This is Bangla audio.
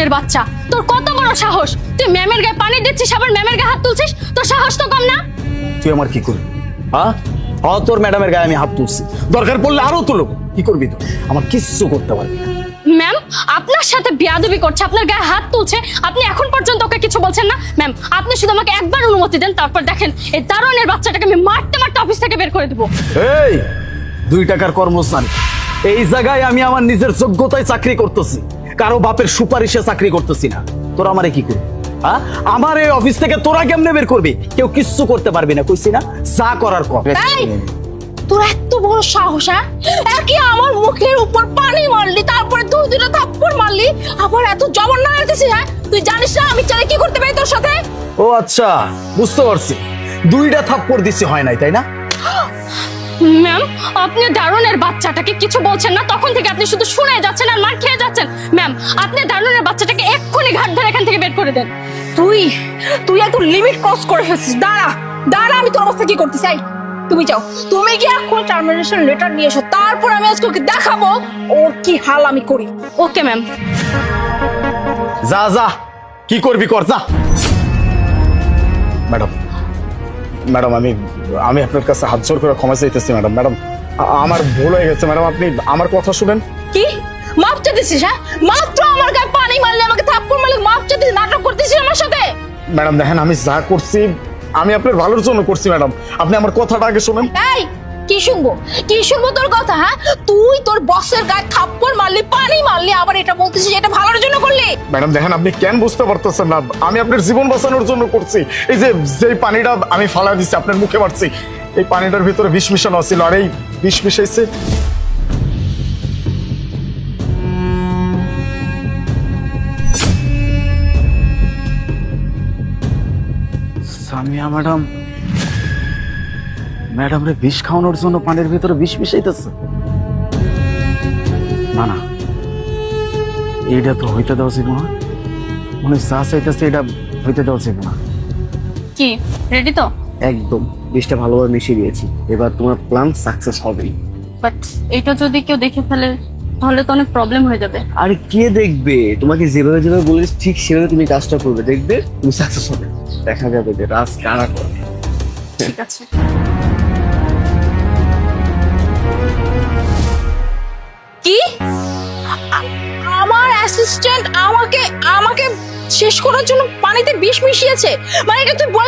দারোয়ানের বাচ্চা, তোর কত বড় সাহস! তুই ম্যামের গায়ে পানি দিচ্ছিস, আবার ম্যামের গায়ে হাত তুলছিস। তোর সাহস তো কম না। তুই আমার কি করবি? হ্যাঁ, তোর ম্যাডামের গায়ে আমি হাত তুলছি, দরকার পড়লে আরো তুলব। কি করবি তুই? আমার কিচ্ছু করতে পারবি না। ম্যাম, আপনার সাথে বেয়াদবি করছে, আপনার গায়ে হাত তুলছে, আপনি এখন পর্যন্ত ওকে কিছু বলছেন না। ম্যাম, আপনি শুধু আমাকে একবার অনুমতি দেন, তারপর দেখেন এই দারোয়ানের বাচ্চাটাকে আমি মারতে মারতে অফিস থেকে বের করে দেবো। এই 2 টাকার কর্মচারী, এই জায়গায় আমি আমার নিজের যোগ্যতায় চাকরি করতেছি, কারো বাপের সুপারিশে চাকরি করতেছি না। তোরা আমারে কি করবি? হ্যাঁ, আমার এই অফিস থেকে তোরা কেমনে বের করবি? কেউ কিচ্ছু করতে পারবি না, কইছি না? যা করার কর। এই, তোর এত বড় সাহস! একই আমার মুখের উপর পানি মারলি, তারপরে 2 থাপ্পড় মারলি, আবার এত জবর না হইতেছিস। হ্যাঁ, তুই জানিস না আমি চাইলে কি করতে পারি তোর সাথে? ও আচ্ছা, বুঝতে পারছি। 2টা থাপ্পড় দিছি, হয় নাই তাই না? ম্যাম, আপনি দারোয়ানের বাচ্চাটাকে কিছু বলছেন না, তখন থেকে আপনি শুধু শুনে যাচ্ছেন আর মার খেয়ে যাচ্ছেন। ম্যাম, আপনি দারোয়ানের বাচ্চাটাকে এক্ষুনি ঘাট ধরে এখান থেকে বের করে দেন। তুই এত লিমিট ক্রস করে ফেলছিস। দাঁড়া আমি তোর অবস্থা কি করতে চাই। তুমি যাও, তুমি গিয়ে এখন টার্মিনেশন লেটার নিয়ে এসো, তারপর আমি আজকে ওকে দেখাবো ওর কি হাল আমি করি। Okay ma'am. যা যা, কি করবি কর, যা। ম্যাডাম, ম্যাডাম, আমি আপনার কাছে হাত জোর করে ক্ষমা চাইতেছি ম্যাডাম। ম্যাডাম, আমার ভুল হয়ে গেছে ম্যাডাম, আপনি আমার কথা শুনেন। কি মাপ চাইতেছিস? হ্যাঁ, মাত্র আমার গায়ে পানি মারলে, আমাকে থাপ্পড় মারলে মাপ চাইতেছিস, নাটক করতেছিস আমার সাথে। ম্যাডাম দেখেন, আমি যা করছি আমি আপনার ভালোর জন্য করছি ম্যাডাম, আপনি আমার কথাটা আগে শুনেন। এই, কি শুনবো তোর কথা? হ্যাঁ, তুই তোর বসের গায়ে থাপ্পড় মারলি, পানি মারলি, আবার এটা বলতেছিস এটা ভালোর জন্য করলি? ম্যাডাম দেখেন, আপনি কেন বুঝতে পারতেছেন না? আমি আপনার জীবন বাঁচানোর জন্য করছি। এই যে পানিটা আমি ফালা দিচ্ছি, আপনার মুখে মারছি, এই পানিটার ভিতরে বিষ মিশানো ছিল, আর এই বিষ মিশাইছে সামিয়া ম্যাডাম। ম্যাডাম রে বিষ খাওয়ানোর জন্য পানির ভিতরে বিষ মিশাইতেছে। না না, এটা তো হইতে দেওয়া যাবে না। মনে যা চাইতেছে এটা হইতে দেওয়া যাবে না। কি রেডি তো? একদম, বিষটা ভালোভাবে মিশিয়ে দিয়েছি, এবার তোমার প্ল্যান সাকসেস হবেই। বাট এটা যদি কেউ দেখে ফেলে তাহলে তো অনেক প্রবলেম হয়ে যাবে। আর কে দেখবে? তোমাকে যেভাবে যেভাবে বলেছি ঠিক সেভাবে তুমি কাজটা করবে, দেখবে তুমি সাকসেস হবে। দেখা যাবে যে রাজ কারা করে। ঠিক আছে। কি আমার অ্যাসিস্ট্যান্ট আমাকে শেষ করার জন্য পানিতে বিষ মিশিয়েছে? মানে এটা তুই বল